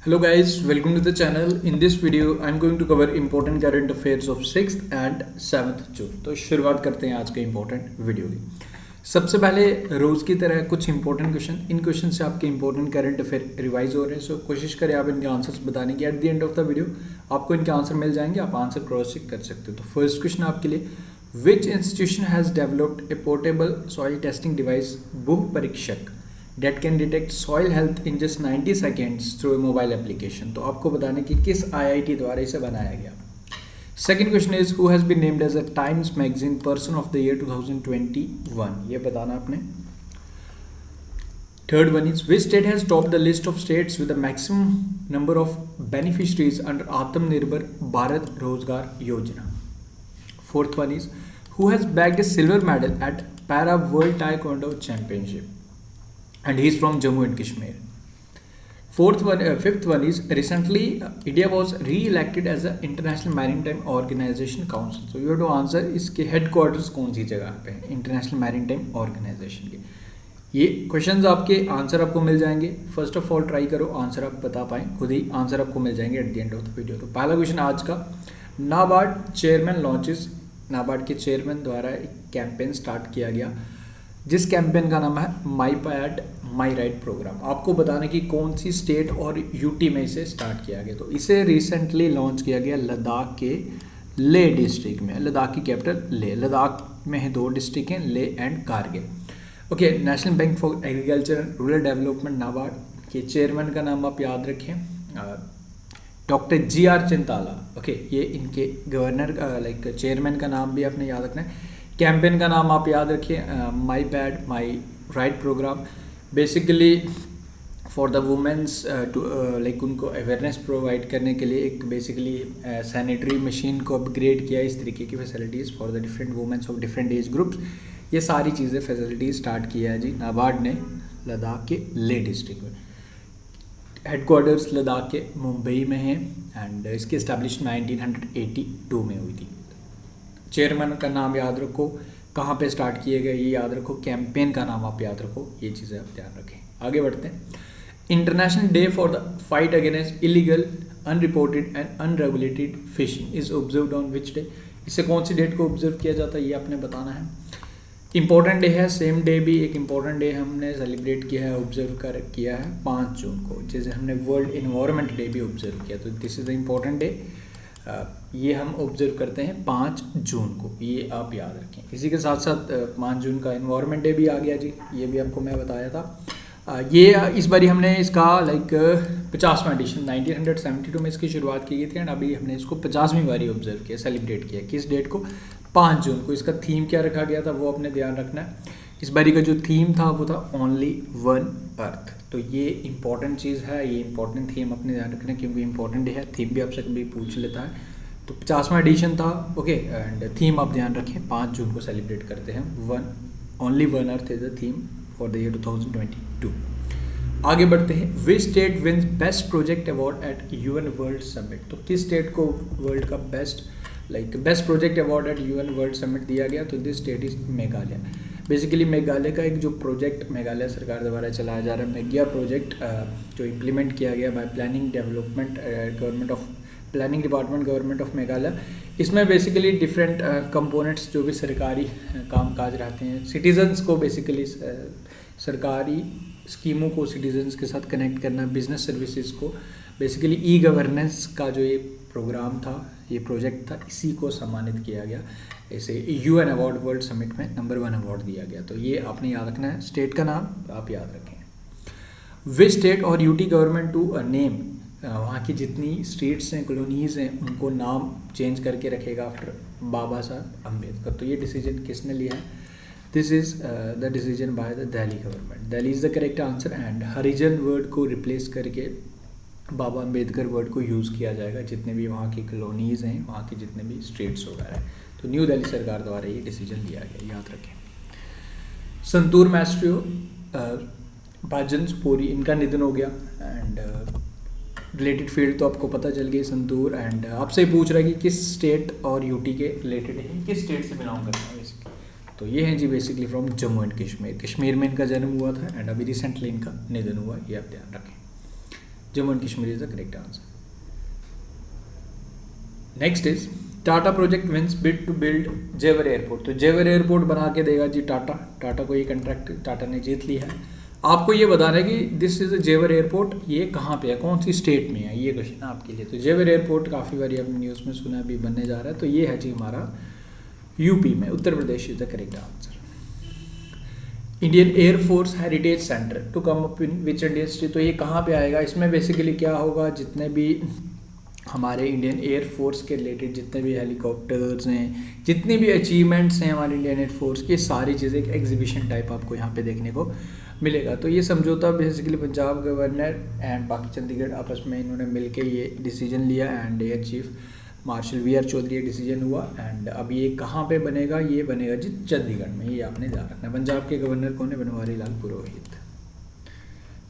Hello guys, welcome to the channel. In this video, I'm going to cover important current affairs of 6th and 7th June. तो शुरुआत करते हैं आज के important video की। सबसे पहले रोज़ की तरह कुछ इंपॉर्टेंट क्वेश्चन, इन क्वेश्चन से आपके इंपॉर्टेंट करंट अफेयर रिवाइज हो रहे हैं। सो कोशिश करें आप इनके आंसर्स बताने की। At the end of the video आपको इनके आंसर मिल जाएंगे, आप आंसर क्रॉस चेक कर सकते हो। तो फर्स्ट क्वेश्चन आपके लिए, विच institution has developed A portable soil testing device बहु परीक्षक date can detect soil health in just 90 seconds through a mobile application. तो आपको बताने की किस IIT द्वारा इसे बनाया गया। Second question is, who has been named as a Times magazine person of the year 2021, ये बताना आपने। Third one is, which state has top the list of states with the maximum number of beneficiaries under Atmanirbhar Bharat Rozgar Yojana. Fourth one is, who has bagged a silver medal at para world taekwondo championship and he is from Jammu and Kashmir. Fifth one is, recently India was re-elected as the International Maritime Organization Council. So you have to answer इसके headquarters कौन सी जगह पे है International Maritime Organization के। ये questions आपके answer आपको मिल जाएंगे। फर्स्ट ऑफ ऑल ट्राई करो आंसर आप बता पाएँ, खुद ही आंसर आपको मिल जाएंगे at the end of the video. तो पहला क्वेश्चन आज का, नाबार्ड चेयरमैन लॉन्चेस, नाबार्ड के चेयरमैन द्वारा एक कैंपेन स्टार्ट किया गया जिस कैंपेन का नाम है माई पैड माई राइट प्रोग्राम। आपको बताने की कौन सी स्टेट और यूटी में इसे स्टार्ट किया गया। तो इसे रिसेंटली लॉन्च किया गया लद्दाख के ले डिस्ट्रिक्ट में। लद्दाख की कैपिटल ले, लद्दाख में है 2 डिस्ट्रिक्ट हैं, ले and Kargil. Okay, national bank for agriculture and rural development NABARD के चेयरमैन का नाम आप याद रखें, डॉक्टर GR चिंताला। ओके, ये इनके गवर्नर लाइक चेयरमैन का नाम भी आपने याद रखना है। कैंपेन का नाम आप याद रखिए, my pad my right program. Basically for the womens to like उनको अवेयरनेस प्रोवाइड करने के लिए एक बेसिकली सैनिटरी मशीन को अपग्रेड किया, इस तरीके की facilities for the different womens of different age groups. ये सारी चीज़ें फैसिलिटीज़ स्टार्ट किया है जी नाबार्ड ने लद्दाख के ले डिस्ट्रिक्ट में। हेडक्वार्टर्स लद्दाख के मुंबई में है एंड इसकी इस्टेब्लिश 1982 में हुई थी। चेयरमैन का नाम याद रखो, कहाँ पे स्टार्ट किए गए ये याद रखो, कैंपेन का नाम आप याद रखो, ये चीज़ें आप ध्यान रखें। आगे बढ़ते हैं। International day for the fight against illegal unreported and unregulated fishing is observed on which day. इसे कौन सी डेट को ऑब्जर्व किया जाता है ये आपने बताना है। इंपॉर्टेंट डे है, सेम डे भी एक इंपॉर्टेंट डे हमने सेलिब्रेट किया है, ऑब्जर्व किया है 5 जून को, जैसे हमने वर्ल्ड इन्वायरमेंट डे भी ऑब्जर्व किया। तो this is the important day, ये हम ऑब्जर्व करते हैं 5 जून को, ये आप याद रखें। इसी के साथ साथ 5 जून का इन्वायरमेंट डे भी आ गया जी, ये भी आपको मैं बताया था। ये इस बारी हमने इसका लाइक 50वां एडिशन 1972 में इसकी शुरुआत की गई थी एंड अभी हमने इसको 50वीं बारी ऑब्जर्व किया, सेलिब्रेट किया। किस डेट को? 5 जून को। इसका थीम क्या रखा गया था वो अपने ध्यान रखना है। इस बारी का जो थीम था वो था ओनली वन अर्थ। तो ये इंपॉर्टेंट चीज़ है, ये इंपॉर्टेंट थीम अपने ध्यान रखना क्योंकि इंपॉर्टेंट है, थीम भी आपसे कभी पूछ लेता है। तो 50वां एडिशन था। ओके, एंड थीम आप ध्यान रखें 5 जून को सेलिब्रेट करते हैं। Only one earth is the theme for the year 2022। आगे बढ़ते हैं। Which state wins best project award eight UN world summit. तो किस स्टेट को वर्ल्ड का best project award eight UN world summit दिया गया? तो this state is Meghalaya. Basically Meghalaya का एक जो प्रोजेक्ट मेघालय सरकार द्वारा चलाया जा रहा है मेघिया प्रोजेक्ट, जो इम्प्लीमेंट किया गया bye planning development planning department government of Meghalaya. इसमें बेसिकली डिफरेंट कंपोनेंट्स जो भी सरकारी कामकाज रहते हैं, सिटीजन्स को बेसिकली सरकारी स्कीमों को सिटीजन्स के साथ कनेक्ट करना, बिजनेस सर्विसेज को बेसिकली गवर्नेंस का जो ये प्रोग्राम था, ये प्रोजेक्ट था, इसी को सम्मानित किया गया। ऐसे UN अवार्ड वर्ल्ड समिट में नंबर 1 अवार्ड दिया गया। तो ये आपने याद रखना है, स्टेट का नाम आप याद रखें। विच स्टेट और UT गवर्नमेंट टू नेम, वहाँ की जितनी स्टेट्स हैं, कॉलोनीज़ हैं, उनको नाम चेंज करके रखेगा आफ्टर बाबा साहब अम्बेडकर। तो ये डिसीजन किसने लिया है? This is the decision by the Delhi government. Delhi is the correct answer and Harijan word को रिप्लेस करके बाबा अम्बेडकर वर्ड को यूज़ किया जाएगा जितने भी वहाँ की कॉलोनीज़ हैं, वहाँ के जितने भी स्टेट्स वगैरह हैं। तो न्यू दिल्ली सरकार द्वारा ये डिसीजन लिया गया, याद रखें। संतूर मैस्ट्रियो भाजन पुरी, इनका निधन हो गया एंड रिलेटेड फील्ड तो आपको पता चल गई संतूर। एंड आपसे पूछ रहा है कि किस स्टेट और UT के रिलेटेड है, किस स्टेट से बिलोंग करता है बेसिकली। तो ये हैं जी basically from Jammu and Kashmir. Kashmir में इनका जन्म हुआ था एंड अभी रिसेंटली इनका निधन हुआ, ये आप ध्यान रखें। Jammu and Kashmir is the correct answer. Next is Tata project wins bid to build Jewar airport. तो जेवर एयरपोर्ट बना के देगा जी टाटा को ये कंट्रैक्ट टाटा ने जीत लिया है। आपको ये बताना है कि दिस इज जेवर एयरपोर्ट, ये कहाँ पे है, कौन सी स्टेट में है, ये क्वेश्चन है आपके लिए। तो जेवर एयरपोर्ट काफ़ी बार आपने न्यूज़ में सुना, अभी बनने जा रहा है। तो ये है जी हमारा यूपी में, Uttar Pradesh is the correct answer. Indian air force heritage centre to come up in which Indian state. तो ये कहाँ पे आएगा, इसमें बेसिकली क्या होगा, जितने भी हमारे इंडियन एयरफोर्स के रिलेटेड जितने भी हेलीकॉप्टर्स हैं, जितनी भी अचीवमेंट्स हैं हमारे इंडियन एयरफोर्स की, सारी चीज़ें एक एग्जीबिशन टाइप आपको यहाँ पे देखने को मिलेगा। तो ये समझौता बेसिकली पंजाब गवर्नर एंड बाकी चंडीगढ़ आपस में इन्होंने मिलके ये डिसीजन लिया and air chief marshal V R Chaudhari ये डिसीजन हुआ। एंड अब ये कहाँ पे बनेगा, ये बनेगा जी चंडीगढ़ में, ये आपने ध्यान रखना। पंजाब के गवर्नर कौन है, बनवारी लाल पुरोहित।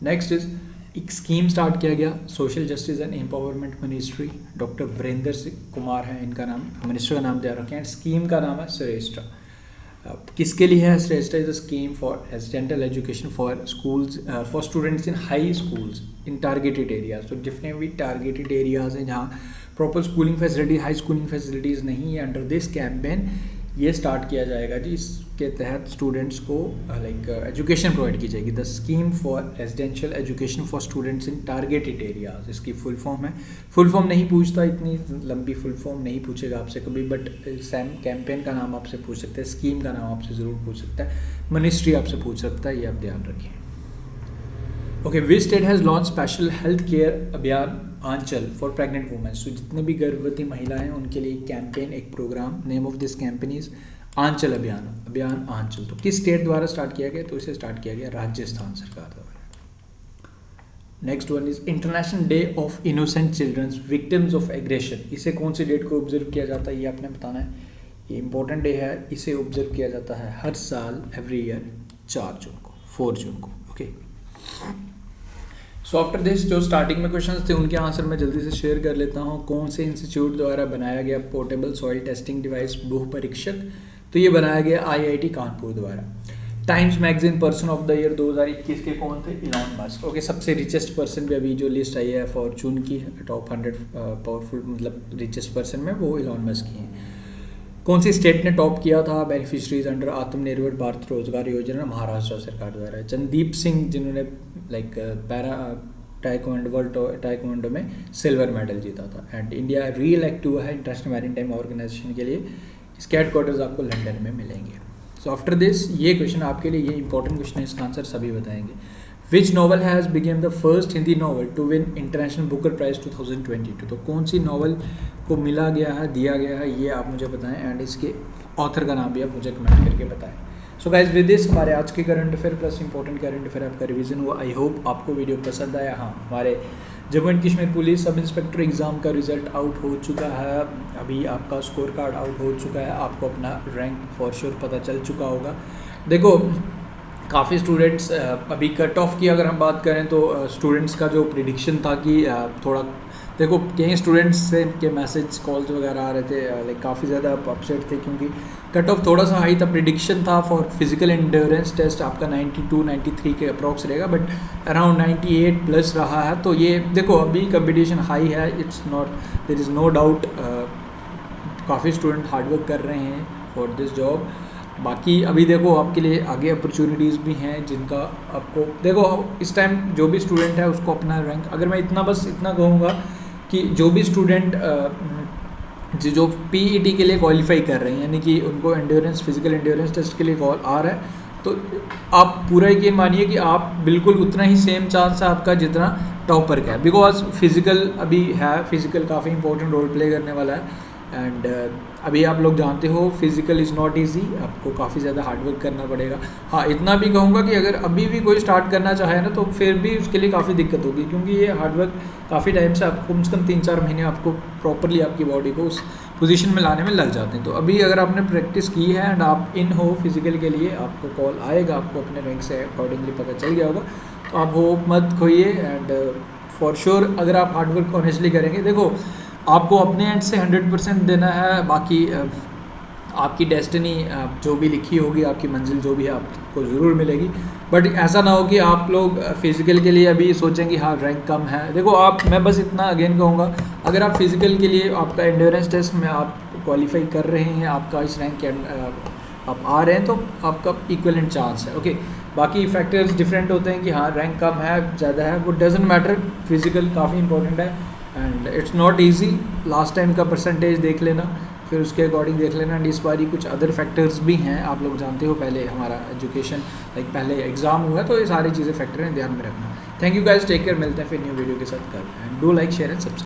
नेक्स्ट इज एक स्कीम स्टार्ट किया गया social justice and empowerment ministry, doctor Virendra Singh Kumar है इनका नाम, मिनिस्टर का नाम ध्यान रखें। एंड स्कीम का नाम है श्रेष्ठा। किसके लिए है Shreshta? Is a scheme for residential education for schools for students in high schools in targeted areas. तो जितने भी टारगेटेड एरियाज हैं जहाँ proper schooling facility, high schooling facilities नहीं है, अंडर दिस कैंपेन ये स्टार्ट किया जाएगा जी। इसके तहत स्टूडेंट्स को लाइक एजुकेशन प्रोवाइड की जाएगी। The scheme for residential education for students in targeted areas, इसकी फुल फॉर्म है। फुल फॉर्म नहीं पूछता, इतनी लंबी फुल फॉर्म नहीं पूछेगा आपसे कभी, बट सैम कैंपेन का नाम आपसे पूछ सकते हैं, स्कीम का नाम आपसे ज़रूर पूछ सकता है, मिनिस्ट्री आपसे पूछ सकता है, ये आप ध्यान रखें। Okay, which state has launch special health care अभियान आंचल फॉर प्रेग्नेंट वुमेन्स। तो जितने भी गर्भवती महिलाएं हैं उनके लिए एक कैंपेन, एक program, name of this campaign is Aanchal अभियान आंचल। तो किस स्टेट द्वारा स्टार्ट किया गया? तो इसे स्टार्ट किया गया राजस्थान सरकार द्वारा। Next one is international day of innocent children's victims of aggression. इसे कौन सी डेट को ऑब्जर्व किया जाता है, ये आपने बताना है। ये इंपॉर्टेंट डे है, इसे ऑब्जर्व किया जाता है हर साल एवरी ईयर 4 जून को, 4 जून को। ओके, सो आफ्टर दिस जो स्टार्टिंग में क्वेश्चंस थे उनके आंसर मैं जल्दी से शेयर कर लेता हूँ। कौन से इंस्टीट्यूट द्वारा बनाया गया पोर्टेबल सॉइल टेस्टिंग डिवाइस बहु परीक्षक? तो ये बनाया गया आईआईटी कानपुर द्वारा। Times magazine person of the year 2021 के कौन थे? Elon Musk. ओके, सबसे रिचेस्ट पर्सन भी अभी जो लिस्ट आई है फॉर्चून की, टॉप 100 पावरफुल मतलब रिचेस्ट पर्सन में, वो इलॉन मस्क ही हैं। कौन सी स्टेट ने टॉप किया था बेनिफिशरीज अंडर आत्मनिर्भर भारत रोजगार योजना? महाराष्ट्र सरकार द्वारा। चंदीप सिंह जिन्होंने लाइक पैरा टाइकोंडो में सिल्वर मेडल जीता था। एंड इंडिया री इलेक्ट हुआ है इंटरनेशनल मैरीटाइम ऑर्गेनाइजेशन के लिए। इसके हेडक्वार्टर्स आपको लंदन में मिलेंगे। सो आफ्टर दिस ये क्वेश्चन आपके लिए, ये इंपॉर्टेंट क्वेश्चन है, इसका आंसर सभी बताएंगे। Which novel has become the first Hindi novel to win international Booker prize 2022? तो कौन सी नॉवल को मिला गया है, दिया गया है, ये आप मुझे बताएं। एंड इसके ऑथर का नाम भी आप मुझे कमेंट करके बताएं। सो गाइज विद दिस हमारे आज के current affair plus important current affair आपका रिवीजन हुआ। आई होप आपको वीडियो पसंद आया। हाँ, हमारे Jammu and Kashmir police sub inspector exam का रिजल्ट आउट हो चुका है, अभी आपका स्कोर कार्ड आउट हो चुका है, आपको अपना रैंक फॉर श्योर पता चल चुका होगा। देखो काफ़ी स्टूडेंट्स अभी कट ऑफ की अगर हम बात करें तो स्टूडेंट्स का जो प्रिडिक्शन था कि थोड़ा, देखो कई स्टूडेंट्स से के मैसेज कॉल्स वगैरह आ रहे थे, लाइक काफ़ी ज़्यादा अपसेट थे क्योंकि कट ऑफ थोड़ा सा हाई था। प्रिडिक्शन था फॉर फिजिकल एंड्योरेंस टेस्ट आपका 92-93 के अप्रॉक्स रहेगा, बट अराउंड 98 प्लस रहा है। तो ये देखो अभी कंपटीशन हाई है, it's not, there is no doubt, काफ़ी स्टूडेंट हार्डवर्क कर रहे हैं फॉर दिस जॉब। बाकी अभी देखो आपके लिए आगे अपॉर्चुनिटीज़ भी हैं जिनका आपको, देखो इस टाइम जो भी स्टूडेंट है उसको अपना रैंक, अगर मैं बस इतना कहूँगा कि जो भी स्टूडेंट जो पीईटी के लिए क्वालिफाई कर रहे हैं, यानी कि उनको एंड्योरेंस फिजिकल एंड्योरेंस टेस्ट के लिए कॉल आ रहा है, तो आप पूरा यकीन मानिए कि आप बिल्कुल उतना ही सेम चांस है आपका जितना टॉपर का है, बिकॉज फिजिकल अभी है, फिजिकल काफ़ी इंपॉर्टेंट रोल प्ले करने वाला है। एंड अभी आप लोग जानते हो फिज़िकल इज़ नॉट इजी, आपको काफ़ी ज़्यादा हार्डवर्क करना पड़ेगा। हाँ, इतना भी कहूँगा कि अगर अभी भी कोई स्टार्ट करना चाहे ना तो फिर भी उसके लिए काफ़ी दिक्कत होगी, क्योंकि ये हार्डवर्क काफ़ी टाइम से आपको कम से कम 3-4 महीने आपको प्रॉपरली आपकी बॉडी को उस पोजीशन में लाने में लग जाते हैं। तो अभी अगर आपने प्रैक्टिस की है एंड आप इन हो फिज़िकल के लिए, आपको कॉल आएगा, आपको अपने रैंक से अकॉर्डिंगली पता चल गया होगा, तो आप होप मत खोइए। एंड फॉर श्योर अगर आप हार्डवर्क ऑनेस्टली करेंगे, देखो आपको अपने एंड से 100% देना है, बाकी आपकी डेस्टिनी जो भी लिखी होगी, आपकी मंजिल जो भी है आपको ज़रूर मिलेगी। बट ऐसा ना हो कि आप लोग फिज़िकल के लिए अभी सोचें कि हाँ रैंक कम है। देखो आप, मैं बस इतना अगेन कहूँगा, अगर आप फिज़िकल के लिए आपका एंड्योरेंस टेस्ट में आप क्वालिफाई कर रहे हैं, आपका इस रैंक के आप आ रहे हैं, तो आपका इक्वलेंट चांस है। ओके, बाकी फैक्टर्स डिफरेंट होते हैं कि हाँ रैंक कम है ज़्यादा है, वो डजेंट मैटर, फिज़िकल काफ़ी इंपॉर्टेंट है and it's not easy. Last time का परसेंटेज देख लेना, फिर उसके अकॉर्डिंग देख लेना। एंड इस बारी कुछ अदर फैक्टर्स भी हैं, आप लोग जानते हो, पहले हमारा एजुकेशन लाइक पहले एग्जाम हुआ, तो ये सारी चीज़ें फैक्टर हैं, ध्यान में रखना। Thank you guys, take care, मिलते हैं फिर न्यू वीडियो के साथ कल, and do like share and subscribe.